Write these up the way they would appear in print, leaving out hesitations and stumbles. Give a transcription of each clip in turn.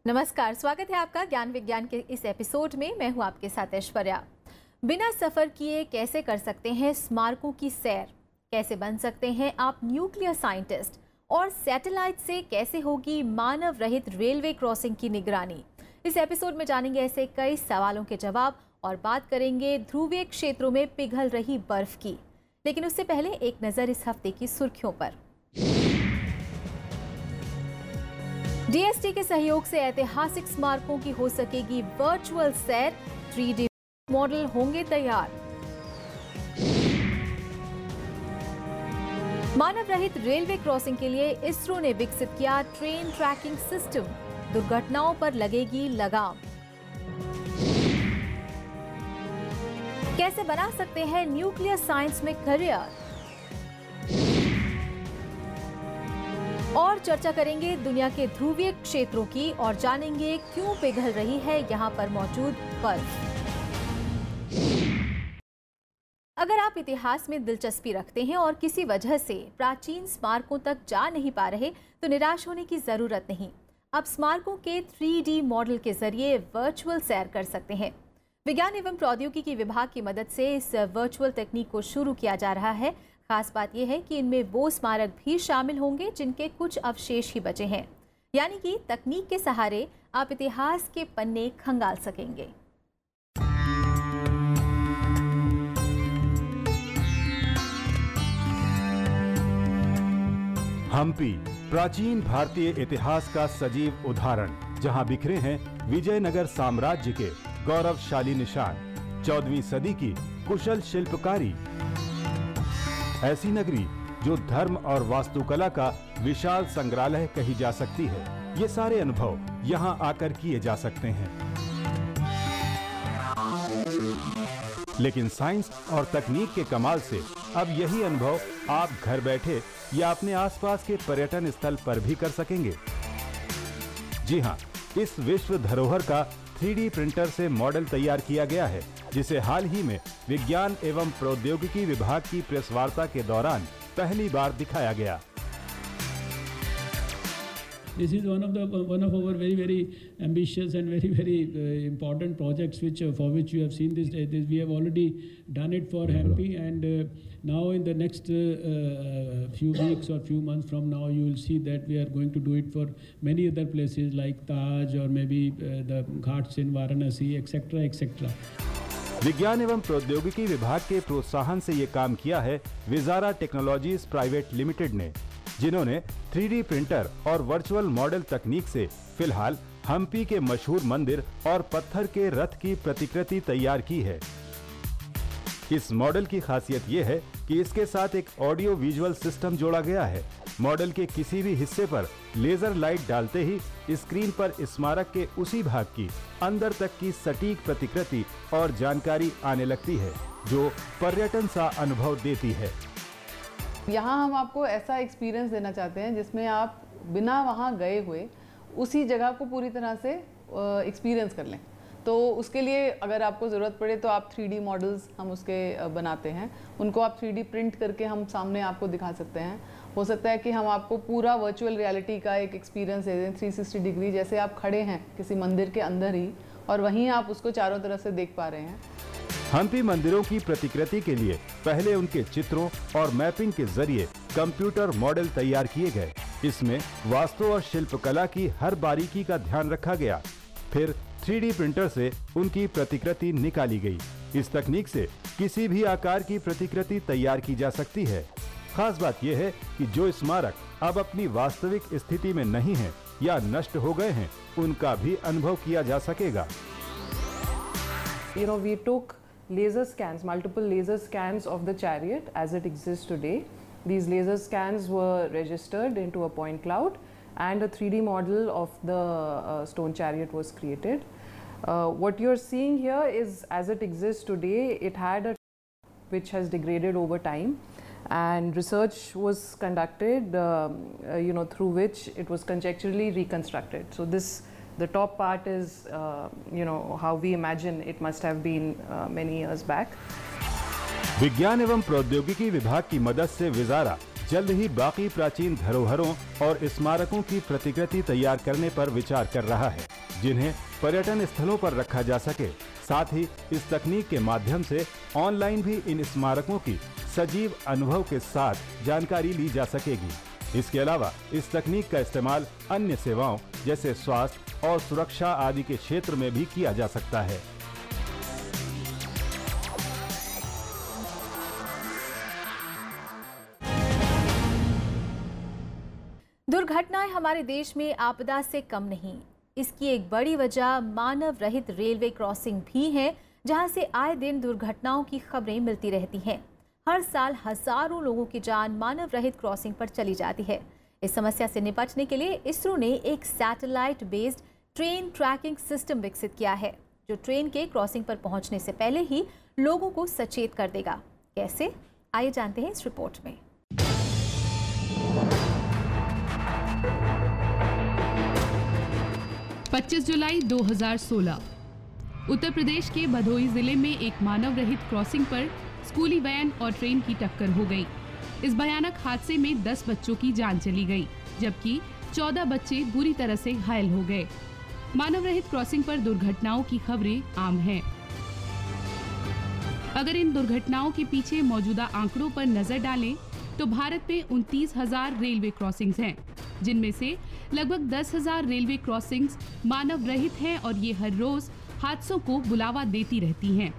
नमस्कार, स्वागत है आपका ज्ञान विज्ञान के इस एपिसोड में। मैं हूं आपके साथ ऐश्वर्या। बिना सफर किए कैसे कर सकते हैं स्मारकों की सैर, कैसे बन सकते हैं आप न्यूक्लियर साइंटिस्ट, और सैटेलाइट से कैसे होगी मानव रहित रेलवे क्रॉसिंग की निगरानी। इस एपिसोड में जानेंगे ऐसे कई सवालों के जवाब और बात करेंगे ध्रुवीय क्षेत्रों में पिघल रही बर्फ की। लेकिन उससे पहले एक नजर इस हफ्ते की सुर्खियों पर। डीएसटी के सहयोग से ऐतिहासिक स्मारकों की हो सकेगी वर्चुअल सैर, 3D मॉडल होंगे तैयार। मानव रहित रेलवे क्रॉसिंग के लिए इसरो ने विकसित किया ट्रेन ट्रैकिंग सिस्टम, दुर्घटनाओं पर लगेगी लगाम। कैसे बना सकते हैं न्यूक्लियर साइंस में करियर, और चर्चा करेंगे दुनिया के ध्रुवीय क्षेत्रों की और जानेंगे क्यों पिघल रही है यहां पर मौजूद बर्फ। अगर आप इतिहास में दिलचस्पी रखते हैं और किसी वजह से प्राचीन स्मारकों तक जा नहीं पा रहे तो निराश होने की जरूरत नहीं। अब स्मारकों के 3D मॉडल के जरिए वर्चुअल सैर कर सकते हैं। विज्ञान एवं प्रौद्योगिकी विभाग की मदद से इस वर्चुअल तकनीक को शुरू किया जा रहा है। खास बात यह है कि इनमें वो स्मारक भी शामिल होंगे जिनके कुछ अवशेष ही बचे हैं, यानी कि तकनीक के सहारे आप इतिहास के पन्ने खंगाल सकेंगे। हम्पी प्राचीन भारतीय इतिहास का सजीव उदाहरण, जहां बिखरे हैं विजयनगर साम्राज्य के गौरवशाली निशान, 14वीं सदी की कुशल शिल्पकारी। ऐसी नगरी जो धर्म और वास्तुकला का विशाल संग्रहालय कही जा सकती है। ये सारे अनुभव यहां आकर किए जा सकते हैं। लेकिन साइंस और तकनीक के कमाल से अब यही अनुभव आप घर बैठे या अपने आसपास के पर्यटन स्थल पर भी कर सकेंगे। जी हां, इस विश्व धरोहर का 3D प्रिंटर से मॉडल तैयार किया गया है, जिसे हाल ही में विज्ञान एवं प्रौद्योगिकी विभाग की प्रेस वार्ता के दौरान पहली बार दिखाया गया। This is one of our very ambitious and very important projects for which you have seen this. We have already done it for Hampi, and now in the next few weeks or few months from now, you will see that we are going to do it for many other places like Taj or maybe the Ghats in Varanasi, etc. विज्ञान एवं प्रौद्योगिकी विभाग के प्रोत्साहन से ये काम किया है विजारा टेक्नोलॉजीज प्राइवेट लिमिटेड ने, जिन्होंने 3D प्रिंटर और वर्चुअल मॉडल तकनीक से फिलहाल हम्पी के मशहूर मंदिर और पत्थर के रथ की प्रतिकृति तैयार की है। इस मॉडल की खासियत यह है कि इसके साथ एक ऑडियो विजुअल सिस्टम जोड़ा गया है। मॉडल के किसी भी हिस्से पर लेजर लाइट डालते ही स्क्रीन पर स्मारक के उसी भाग की अंदर तक की सटीक प्रतिकृति और जानकारी आने लगती है, जो पर्यटन सा अनुभव देती है। यहाँ हम आपको ऐसा एक्सपीरियंस देना चाहते हैं जिसमें आप बिना वहाँ गए हुए उसी जगह को पूरी तरह से एक्सपीरियंस कर लें। तो उसके लिए अगर आपको ज़रूरत पड़े तो आप 3D मॉडल्स हम उसके बनाते हैं, उनको आप 3D प्रिंट करके हम सामने आपको दिखा सकते हैं। हो सकता है कि हम आपको पूरा वर्चुअल रियलिटी का एक एक्सपीरियंस दे दें 360 डिग्री, जैसे आप खड़े हैं किसी मंदिर के अंदर ही और वहीं आप उसको चारों तरफ से देख पा रहे हैं। हम्पी मंदिरों की प्रतिकृति के लिए पहले उनके चित्रों और मैपिंग के जरिए कंप्यूटर मॉडल तैयार किए गए। इसमें वास्तु और शिल्पकला की हर बारीकी का ध्यान रखा गया। फिर 3D प्रिंटर से उनकी प्रतिकृति निकाली गई। इस तकनीक से किसी भी आकार की प्रतिकृति तैयार की जा सकती है। खास बात यह है कि जो स्मारक अब अपनी वास्तविक स्थिति में नहीं है या नष्ट हो गए हैं, उनका भी अनुभव किया जा सकेगा। We took laser scans, multiple laser scans of the chariot as it exists today. These laser scans were registered into a point cloud and a 3D model of the stone chariot was created. What you're seeing here is as it exists today, it had a which has degraded over time, and research was conducted through which it was conjecturally reconstructed. So the top part is how we imagine it must have been many years back. विज्ञान एवं प्रौद्योगिकी विभाग की मदद से विजारा जल्द ही बाकी प्राचीन धरोहरों और स्मारकों की प्रतिकृति तैयार करने पर विचार कर रहा है, जिन्हें पर्यटन स्थलों पर रखा जा सके। साथ ही इस तकनीक के माध्यम से ऑनलाइन भी इन स्मारकों की सजीव अनुभव के साथ जानकारी ली जा सकेगी। इसके अलावा इस तकनीक का इस्तेमाल अन्य सेवाओं जैसे स्वास्थ्य और सुरक्षा आदि के क्षेत्र में भी किया जा सकता है। दुर्घटनाएं हमारे देश में आपदा से कम नहीं। इसकी एक बड़ी वजह मानव रहित रेलवे क्रॉसिंग भी है, जहां से आए दिन दुर्घटनाओं की खबरें मिलती रहती हैं। हर साल हजारों लोगों की जान मानव रहित क्रॉसिंग पर चली जाती है। इस समस्या से निपटने के लिए इसरो ने एक satellite based train tracking system विकसित किया है, जो ट्रेन के क्रॉसिंग पर पहुंचने से पहले ही लोगों को सचेत कर देगा। कैसे, आइए जानते हैं इस रिपोर्ट में। पच्चीस जुलाई 2016 उत्तर प्रदेश के भदोही जिले में एक मानव रहित क्रॉसिंग पर स्कूली वैन और ट्रेन की टक्कर हो गई। इस भयानक हादसे में 10 बच्चों की जान चली गई, जबकि 14 बच्चे बुरी तरह से घायल हो गए। मानव रहित क्रॉसिंग पर दुर्घटनाओं की खबरें आम हैं। अगर इन दुर्घटनाओं के पीछे मौजूदा आंकड़ों पर नजर डालें तो भारत में 29,000 रेलवे क्रॉसिंग्स हैं, जिनमें से लगभग 10,000 रेलवे क्रॉसिंग्स मानव रहित हैं और ये हर रोज हादसों को बुलावा देती रहती हैं।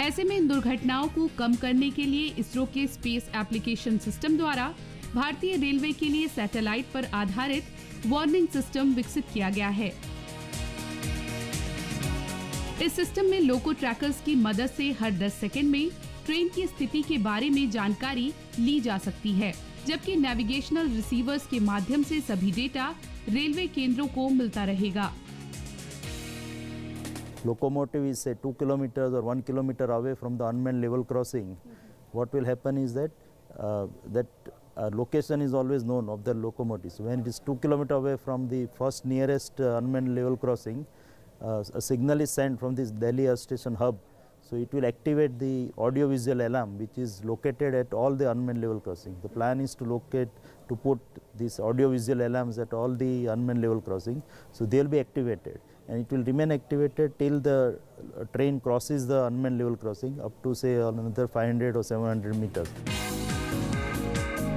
ऐसे में इन दुर्घटनाओं को कम करने के लिए इसरो के स्पेस एप्लीकेशन सिस्टम द्वारा भारतीय रेलवे के लिए सैटेलाइट पर आधारित वार्निंग सिस्टम विकसित किया गया है। इस सिस्टम में लोको ट्रैकर्स की मदद से हर 10 सेकंड में ट्रेन की स्थिति के बारे में जानकारी ली जा सकती है, जबकि नेविगेशनल रिसीवर्स के माध्यम से सभी डेटा रेलवे केंद्रों को मिलता रहेगा। Locomotive is say 2 kilometers or 1 kilometer away from the unmanned level crossing. What will happen is that location is always known of the locomotive. So when it is 2 kilometers away from the first nearest unmanned level crossing, a signal is sent from this Delhi Earth Station hub. So it will activate the audio-visual alarm, which is located at all the unmanned level crossing. The plan is to put these audio-visual alarms at all the unmanned level crossing. So they will be activated, and it will remain activated till the train crosses the unmanned level crossing up to say another 500 or 700 meters.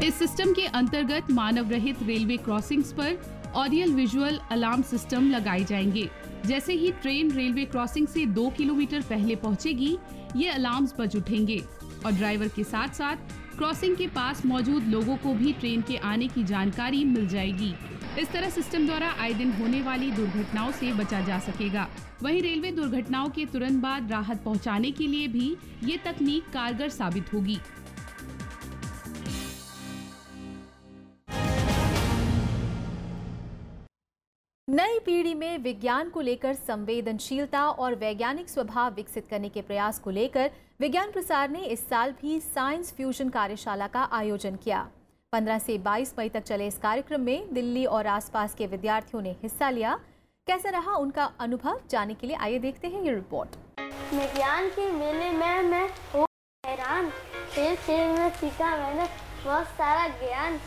इस system के अंतर्गत मानव रहित railway crossings पर audio visual alarm system लगाए जाएंगे। जैसे ही train railway crossing से 2 kilometre पहले पहुंचेगी, ये अलार्म्स बज उठेंगे और ड्राइवर के साथ साथ क्रॉसिंग के पास मौजूद लोगों को भी ट्रेन के आने की जानकारी मिल जाएगी। इस तरह सिस्टम द्वारा आए दिन होने वाली दुर्घटनाओं से बचा जा सकेगा। वहीं रेलवे दुर्घटनाओं के तुरंत बाद राहत पहुंचाने के लिए भी ये तकनीक कारगर साबित होगी। नई पीढ़ी में विज्ञान को लेकर संवेदनशीलता और वैज्ञानिक स्वभाव विकसित करने के प्रयास को लेकर विज्ञान प्रसार ने इस साल भी साइंस फ्यूजन कार्यशाला का आयोजन किया। 15 से 22 मई तक चले इस कार्यक्रम में दिल्ली और आसपास के विद्यार्थियों ने हिस्सा लिया। कैसा रहा उनका अनुभव, जानने के लिए आइए देखते हैं ये रिपोर्ट। विज्ञान के मेले में मैं हो हैरान, खेल में सीखा मैंने बहुत सारा ज्ञान।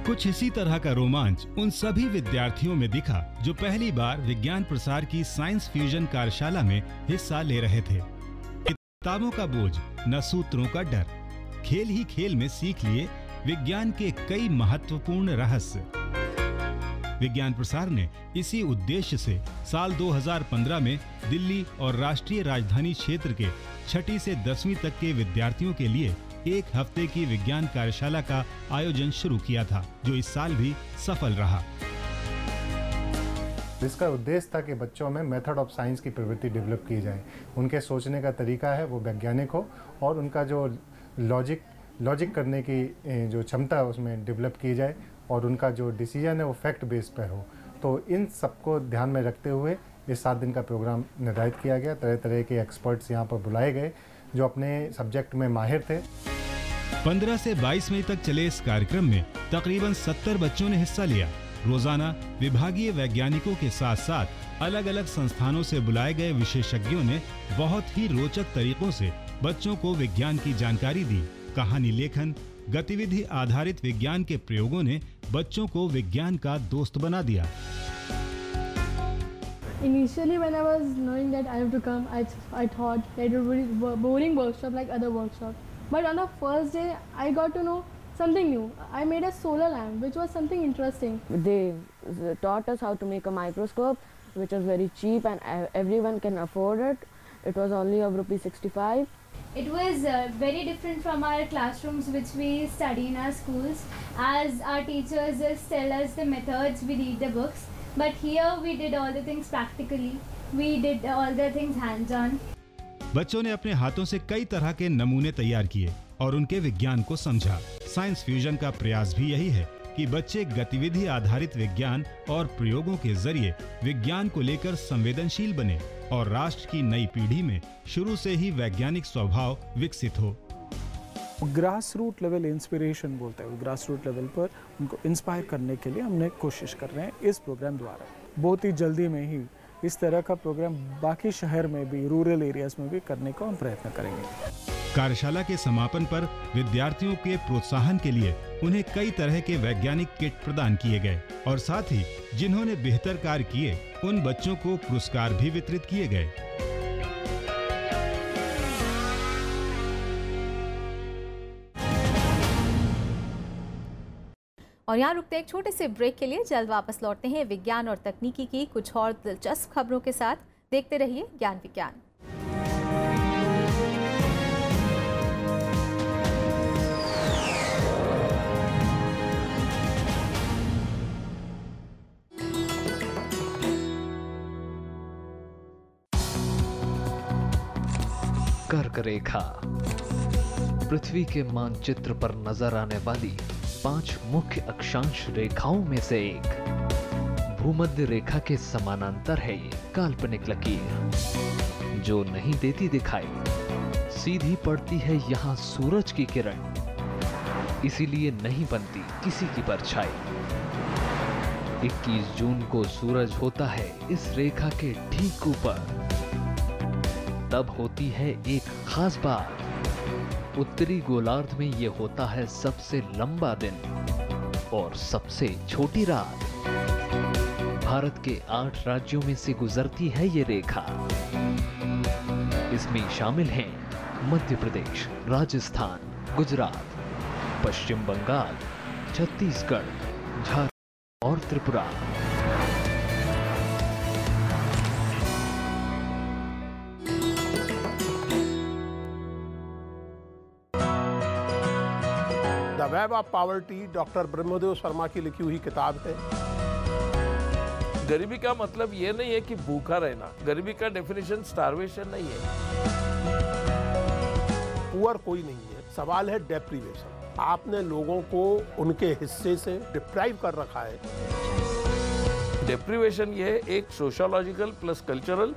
कुछ इसी तरह का रोमांच उन सभी विद्यार्थियों में दिखा जो पहली बार विज्ञान प्रसार की साइंस फ्यूजन कार्यशाला में हिस्सा ले रहे थे। किताबों का बोझ, न सूत्रों का डर, खेल ही खेल में सीख लिए विज्ञान के कई महत्वपूर्ण रहस्य। विज्ञान प्रसार ने इसी उद्देश्य से साल 2015 में दिल्ली और राष्ट्रीय राजधानी क्षेत्र के 6ठी से 10वीं तक के विद्यार्थियों के लिए एक हफ्ते की विज्ञान कार्यशाला का आयोजन शुरू किया था, जो इस साल भी सफल रहा। इसका उद्देश्य था कि बच्चों में मेथड ऑफ साइंस की प्रवृत्ति डेवलप की जाए, उनके सोचने का तरीका है वो वैज्ञानिक हो और उनका जो लॉजिक करने की जो क्षमता है उसमें डेवलप की जाए और उनका जो डिसीजन है वो फैक्ट बेस पर हो। तो इन सबको ध्यान में रखते हुए इस 7 दिन का प्रोग्राम निर्धारित किया गया। तरह तरह के एक्सपर्ट्स यहाँ पर बुलाए गए जो अपने सब्जेक्ट में माहिर थे। 15 से 22 मई तक चले इस कार्यक्रम में तकरीबन 70 बच्चों ने हिस्सा लिया। रोजाना विभागीय वैज्ञानिकों के साथ साथ अलग अलग संस्थानों से बुलाए गए विशेषज्ञों ने बहुत ही रोचक तरीकों से बच्चों को विज्ञान की जानकारी दी। कहानी लेखन, गतिविधि आधारित विज्ञान के प्रयोगों ने बच्चों को विज्ञान का दोस्त बना दिया। Initially, when I was knowing that I have to come, I thought that it would be a boring workshop like other workshops. But on the first day, I got to know something new. I made a solar lamp, which was something interesting. They taught us how to make a microscope, which was very cheap and everyone can afford it. It was only of ₹65. It was very different from our classrooms which we study in our schools, as our teachers just tell us the methods, we read the books. But here we did all the things practically. We did all the things hands-on. बच्चों ने अपने हाथों से कई तरह के नमूने तैयार किए और उनके विज्ञान को समझा। साइंस फ्यूजन का प्रयास भी यही है कि बच्चे गतिविधि आधारित विज्ञान और प्रयोगों के जरिए विज्ञान को लेकर संवेदनशील बने और राष्ट्र की नई पीढ़ी में शुरू से ही वैज्ञानिक स्वभाव विकसित हो। ग्रास रूट लेवल इंस्पिरेशन बोलते हैं, ग्रास रूट लेवल पर उनको इंस्पायर करने के लिए हमने कोशिश कर रहे हैं इस प्रोग्राम द्वारा। बहुत ही जल्दी में ही इस तरह का प्रोग्राम बाकी शहर में भी, रूरल एरियाज में भी करने का हम प्रयत्न करेंगे। कार्यशाला के समापन पर विद्यार्थियों के प्रोत्साहन के लिए उन्हें कई तरह के वैज्ञानिक किट प्रदान किए गए और साथ ही जिन्होंने बेहतर कार्य किए उन बच्चों को पुरस्कार भी वितरित किए गए। और यहाँ रुकते एक छोटे से ब्रेक के लिए, जल्द वापस लौटते हैं विज्ञान और तकनीकी की कुछ और दिलचस्प खबरों के साथ। देखते रहिए ज्ञान विज्ञान। कर्क रेखा पृथ्वी के मानचित्र पर नजर आने वाली 5 मुख्य अक्षांश रेखाओं में से एक। भूमध्य रेखा के समानांतर है ये काल्पनिक लकीर, जो नहीं देती दिखाई। सीधी पड़ती है यहाँ सूरज की किरण, इसीलिए नहीं बनती किसी की परछाई। 21 जून को सूरज होता है इस रेखा के ठीक ऊपर। तब होती है एक खास बात। उत्तरी गोलार्ध में ये होता है सबसे लंबा दिन और सबसे छोटी रात। भारत के 8 राज्यों में से गुजरती है ये रेखा। इसमें शामिल हैं मध्य प्रदेश, राजस्थान, गुजरात, पश्चिम बंगाल, छत्तीसगढ़, झारखंड और Tripura. The web of poverty doctor Brahmadev Sharma की लिखी हुई किताब है। गरीबी का मतलब ये नहीं है कि भूखा रहना, गरीबी का डेफिनेशन स्टारवेशन नहीं है। पुअर कोई नहीं है, सवाल है डेप्रीवेशन। आपने लोगों को उनके हिस्से से डिप्राइव कर रखा है। डेप्रीवेशन ये एक sociological plus cultural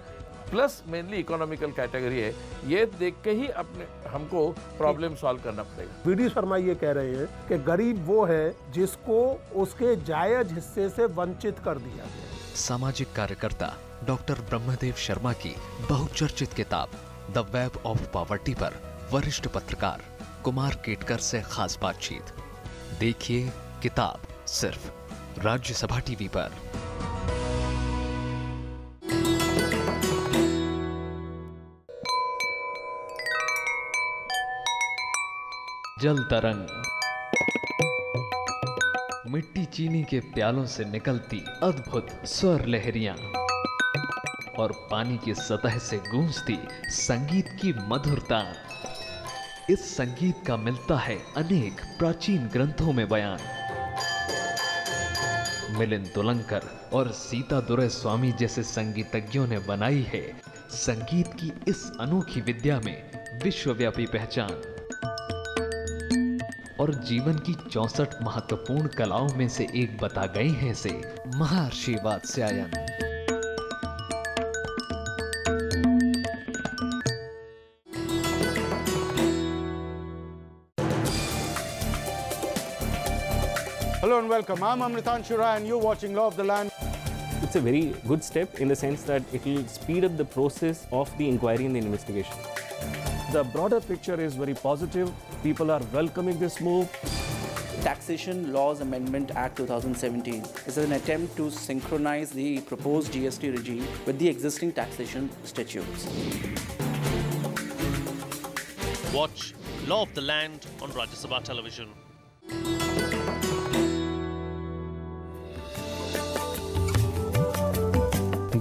plus mainly economical category है। ये देख के ही अपने हमको प्रॉब्लम सॉल्व करना पड़ेगा। वी डी शर्मा ये कह रहे हैं कि गरीब वो है जिसको उसके जायज हिस्से से वंचित कर दिया गया। सामाजिक कार्यकर्ता डॉक्टर ब्रह्मदेव शर्मा की बहुचर्चित किताब द वेब ऑफ पॉवर्टी पर वरिष्ठ पत्रकार कुमार केटकर से खास बातचीत। देखिए किताब सिर्फ राज्यसभा टीवी पर। जल तरंग मिट्टी चीनी के प्यालों से निकलती अद्भुत स्वर लहरियां और पानी की सतह से गूंजती संगीत की मधुरता। इस संगीत का मिलता है अनेक प्राचीन ग्रंथों में बयान। मिलिंद तुलंकर और सीता दुरै स्वामी जैसे संगीतज्ञों ने बनाई है संगीत की इस अनोखी विद्या में विश्वव्यापी पहचान। और जीवन की 64 महत्वपूर्ण कलाओं में से एक बता गए हैं इसे महर्षि Vatsyayan. Hello and welcome. I'm Amritan Shura and you're watching Law of the Land. it's a very good step in the sense that it will speed up the process of the inquiry and the investigation. The broader picture is very positive. People are welcoming this move. Taxation Laws Amendment Act 2017 is an attempt to synchronize the proposed GST regime with the existing taxation statutes. Watch Law of the Land on Rajya Sabha television.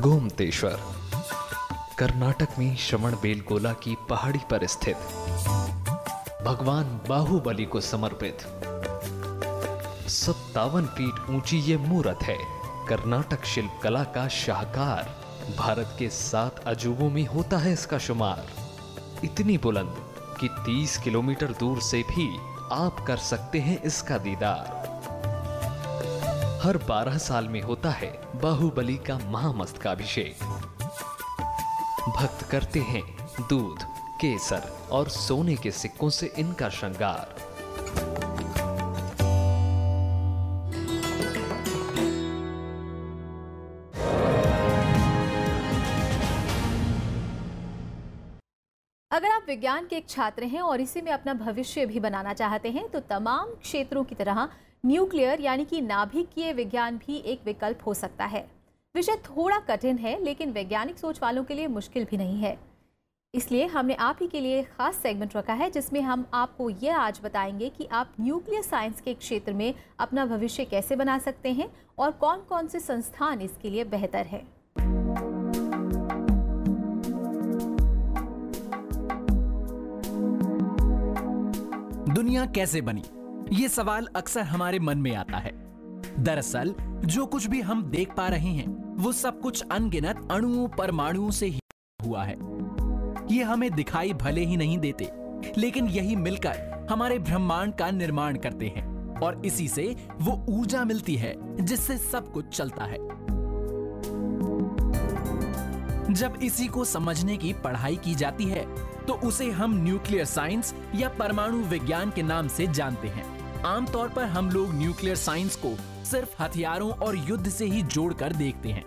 Gomateshwara Karnataka में श्रवणबेलगोला की पहाड़ी पर स्थित भगवान बाहुबली को समर्पित 57 feet ऊंची ये मूर्त है कर्नाटक शिल्प कला का शाहकार। भारत के 7 अजूबों में होता है इसका शुमार। इतनी बुलंद कि 30 किलोमीटर दूर से भी आप कर सकते हैं इसका दीदार। हर 12 साल में होता है बाहुबली का महामस्तकाभिषेक। भक्त करते हैं दूध, केसर और सोने के सिक्कों से इनका श्रृंगार। अगर आप विज्ञान के एक छात्र हैं और इसी में अपना भविष्य भी बनाना चाहते हैं तो तमाम क्षेत्रों की तरह न्यूक्लियर यानी कि नाभिकीय विज्ञान भी एक विकल्प हो सकता है। विषय थोड़ा कठिन है लेकिन वैज्ञानिक सोच वालों के लिए मुश्किल भी नहीं है। इसलिए हमने आप ही के लिए खास सेगमेंट रखा है जिसमें हम आपको ये आज बताएंगे कि आप न्यूक्लियर साइंस के क्षेत्र में अपना भविष्य कैसे बना सकते हैं और कौन कौन से संस्थान इसके लिए बेहतर है। दुनिया कैसे बनी, ये सवाल अक्सर हमारे मन में आता है। दरअसल जो कुछ भी हम देख पा रहे हैं वो सब कुछ अनगिनत अणुओं परमाणुओं से ही हुआ है। ये हमें दिखाई भले ही नहीं देते, लेकिन यही मिलकर हमारे ब्रह्मांड का निर्माण करते हैं और इसी से वो ऊर्जा मिलती है जिससे सब कुछ चलता है। जब इसी को समझने की पढ़ाई की जाती है तो उसे हम न्यूक्लियर साइंस या परमाणु विज्ञान के नाम से जानते हैं। आमतौर पर हम लोग न्यूक्लियर साइंस को सिर्फ हथियारों और युद्ध से ही जोड़कर देखते हैं,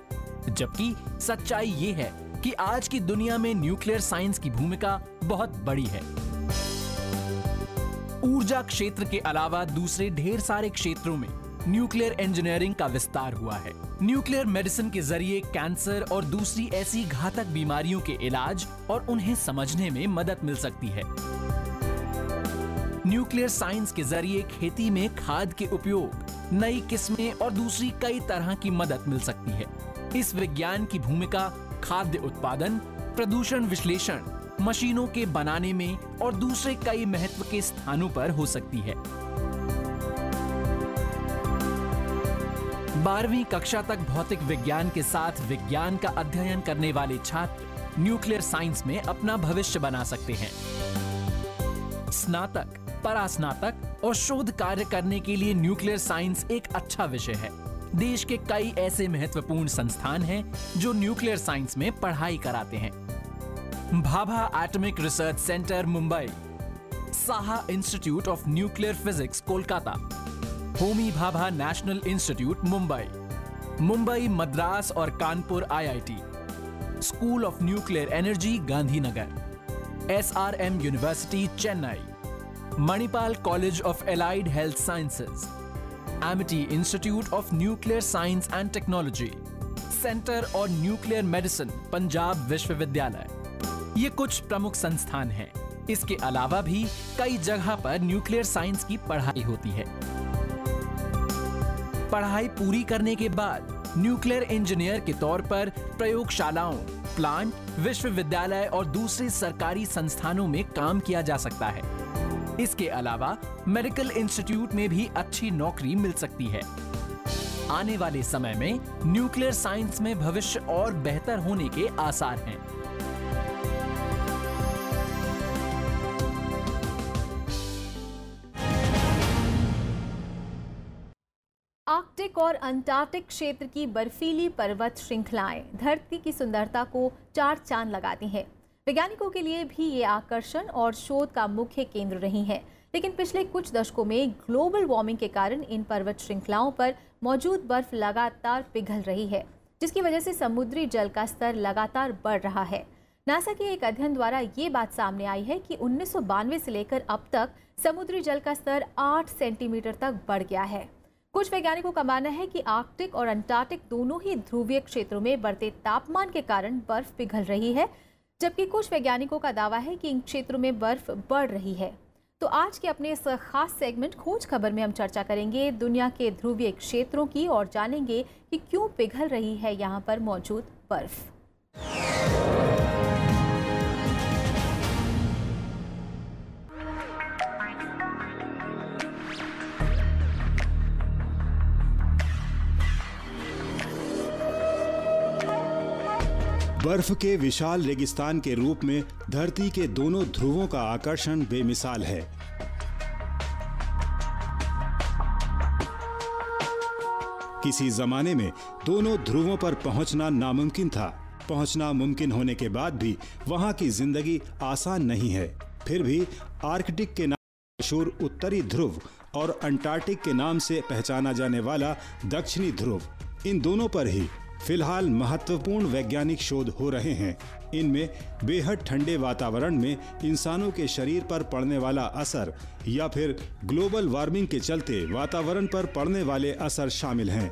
जबकि सच्चाई ये है कि आज की दुनिया में न्यूक्लियर साइंस की भूमिका बहुत बड़ी है। ऊर्जा क्षेत्र के अलावा दूसरे ढेर सारे क्षेत्रों में न्यूक्लियर इंजीनियरिंग का विस्तार हुआ है। न्यूक्लियर मेडिसिन के जरिए कैंसर और दूसरी ऐसी घातक बीमारियों के इलाज और उन्हें समझने में मदद मिल सकती है। न्यूक्लियर साइंस के जरिए खेती में खाद के उपयोग, नई किस्में और दूसरी कई तरह की मदद मिल सकती है। इस विज्ञान की भूमिका खाद्य उत्पादन, प्रदूषण विश्लेषण, मशीनों के बनाने में और दूसरे कई महत्व के स्थानों पर हो सकती है। 12वीं कक्षा तक भौतिक विज्ञान के साथ विज्ञान का अध्ययन करने वाले छात्र न्यूक्लियर साइंस में अपना भविष्य बना सकते हैं। स्नातक, परास्नातक और शोध कार्य करने के लिए न्यूक्लियर साइंस एक अच्छा विषय है। देश के कई ऐसे महत्वपूर्ण संस्थान हैं जो न्यूक्लियर साइंस में पढ़ाई कराते हैं। Bhabha atomic research centre Mumbai, Saha institute of nuclear physics Kolkata, Homi Bhabha national institute Mumbai, Mumbai, Madras और Kanpur IIT, school of nuclear energy Gandhinagar, SRM university Chennai, Manipal college of allied health sciences, Amity institute of nuclear science and technology, centre और न्यूक्लियर मेडिसिन पंजाब विश्वविद्यालय। ये कुछ प्रमुख संस्थान हैं। इसके अलावा भी कई जगह पर न्यूक्लियर साइंस की पढ़ाई होती है। पढ़ाई पूरी करने के बाद न्यूक्लियर इंजीनियर के तौर पर प्रयोगशालाओं, प्लांट, विश्वविद्यालय और दूसरे सरकारी संस्थानों में काम किया जा सकता है। इसके अलावा मेडिकल इंस्टीट्यूट में भी अच्छी नौकरी मिल सकती है। आने वाले समय में न्यूक्लियर साइंस में भविष्य और बेहतर होने के आसार हैं। आर्कटिक और अंटार्कटिक क्षेत्र की बर्फीली पर्वत श्रृंखलाएं धरती की सुंदरता को 4 चांद लगाती हैं। वैज्ञानिकों के लिए भी ये आकर्षण और शोध का मुख्य केंद्र रही है। लेकिन पिछले कुछ दशकों में ग्लोबल वार्मिंग के कारण इन पर्वत श्रृंखलाओं पर मौजूद बर्फ लगातार पिघल रही है। जिसकी वजह से समुद्री जल का स्तर लगातार बढ़ रहा है। नासा के एक अध्ययन द्वारा ये बात सामने आई है कि 1992 से लेकर अब तक समुद्री जल का स्तर 8 सेंटीमीटर तक बढ़ गया है। कुछ वैज्ञानिकों का मानना है कि आर्कटिक और अंटार्कटिक दोनों ही ध्रुवीय क्षेत्रों में बढ़ते तापमान के कारण बर्फ पिघल रही है, जबकि कुछ वैज्ञानिकों का दावा है कि इन क्षेत्रों में बर्फ बढ़ रही है। तो आज के अपने इस खास सेगमेंट खोज खबर में हम चर्चा करेंगे दुनिया के ध्रुवीय क्षेत्रों की और जानेंगे कि क्यों पिघल रही है यहाँ पर मौजूद बर्फ। बर्फ के विशाल रेगिस्तान के रूप में धरती के दोनों ध्रुवों का आकर्षण बेमिसाल है। किसी जमाने में दोनों ध्रुवों पर पहुंचना नामुमकिन था। पहुंचना मुमकिन होने के बाद भी वहां की जिंदगी आसान नहीं है। फिर भी आर्कटिक के नाम मशहूर उत्तरी ध्रुव और अंटार्कटिक के नाम से पहचाना जाने वाला दक्षिणी ध्रुव, इन दोनों पर ही फिलहाल महत्वपूर्ण वैज्ञानिक शोध हो रहे हैं। इनमें बेहद ठंडे वातावरण में इंसानों के शरीर पर पड़ने वाला असर या फिर ग्लोबल वार्मिंग के चलते वातावरण पर पड़ने वाले असर शामिल हैं।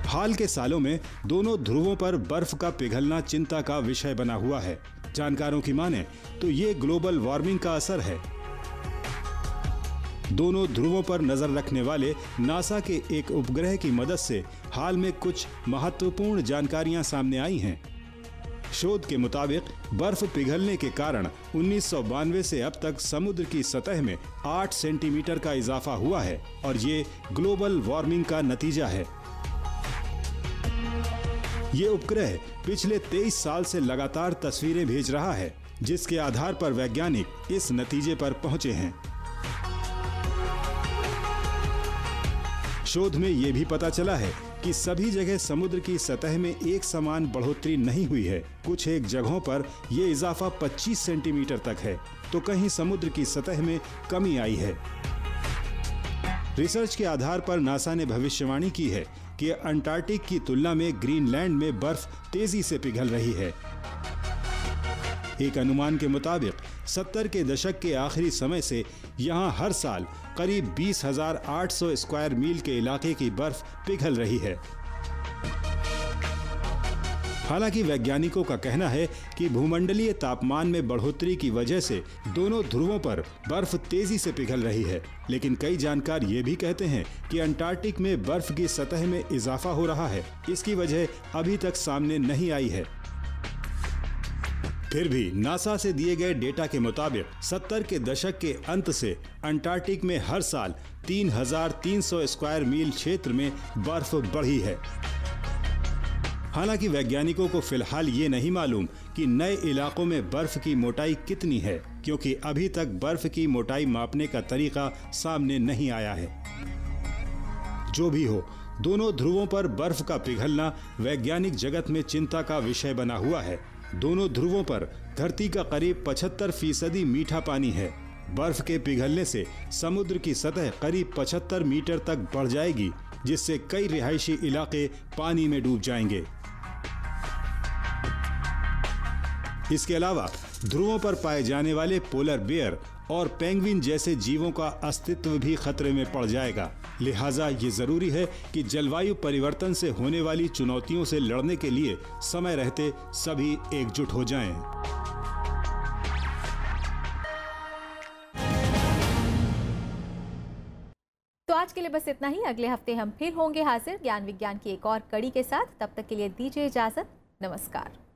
हाल के सालों में दोनों ध्रुवों पर बर्फ का पिघलना चिंता का विषय बना हुआ है। जानकारों की माने तो ये ग्लोबल वार्मिंग का असर है। दोनों ध्रुवों पर नजर रखने वाले नासा के एक उपग्रह की मदद से हाल में कुछ महत्वपूर्ण जानकारियां सामने आई हैं। शोध के मुताबिक बर्फ पिघलने के कारण 1992 से अब तक समुद्र की सतह में 8 सेंटीमीटर का इजाफा हुआ है और ये ग्लोबल वार्मिंग का नतीजा है। ये उपग्रह पिछले 23 साल से लगातार तस्वीरें भेज रहा है, जिसके आधार पर वैज्ञानिक इस नतीजे पर पहुंचे हैं। शोध में ये भी पता चला है कि सभी जगह समुद्र की सतह में एक समान बढ़ोतरी नहीं हुई है। कुछ एक जगहों पर यह इजाफा 25 सेंटीमीटर तक है, तो कहीं समुद्र की सतह में कमी आई है। रिसर्च के आधार पर नासा ने भविष्यवाणी की है कि अंटार्कटिक की तुलना में ग्रीनलैंड में बर्फ तेजी से पिघल रही है। एक अनुमान के मुताबिक 70 के दशक के आखिरी समय से यहां हर साल करीब 20,800 स्क्वायर मील के इलाके की बर्फ पिघल रही है। हालांकि वैज्ञानिकों का कहना है कि भूमंडलीय तापमान में बढ़ोतरी की वजह से दोनों ध्रुवों पर बर्फ तेजी से पिघल रही है, लेकिन कई जानकार ये भी कहते हैं कि अंटार्कटिक में बर्फ की सतह में इजाफा हो रहा है। इसकी वजह अभी तक सामने नहीं आई है। फिर भी नासा से दिए गए डेटा के मुताबिक 70 के दशक के अंत से अंटार्कटिक में हर साल 3,300 स्क्वायर मील क्षेत्र में बर्फ बढ़ी है। हालांकि वैज्ञानिकों को फिलहाल ये नहीं मालूम कि नए इलाकों में बर्फ की मोटाई कितनी है, क्योंकि अभी तक बर्फ की मोटाई मापने का तरीका सामने नहीं आया है। जो भी हो, दोनों ध्रुवों पर बर्फ का पिघलना वैज्ञानिक जगत में चिंता का विषय बना हुआ है। दोनों ध्रुवों पर धरती का करीब 75% मीठा पानी है। बर्फ के पिघलने से समुद्र की सतह करीब 75 मीटर तक बढ़ जाएगी, जिससे कई रिहायशी इलाके पानी में डूब जाएंगे। इसके अलावा ध्रुवों पर पाए जाने वाले पोलर बेयर और पेंगुइन जैसे जीवों का अस्तित्व भी खतरे में पड़ जाएगा। लिहाजा ये जरूरी है कि जलवायु परिवर्तन से होने वाली चुनौतियों से लड़ने के लिए समय रहते सभी एकजुट हो जाएं। तो आज के लिए बस इतना ही। अगले हफ्ते हम फिर होंगे हाजिर ज्ञान विज्ञान की एक और कड़ी के साथ। तब तक के लिए दीजिए इजाजत। नमस्कार।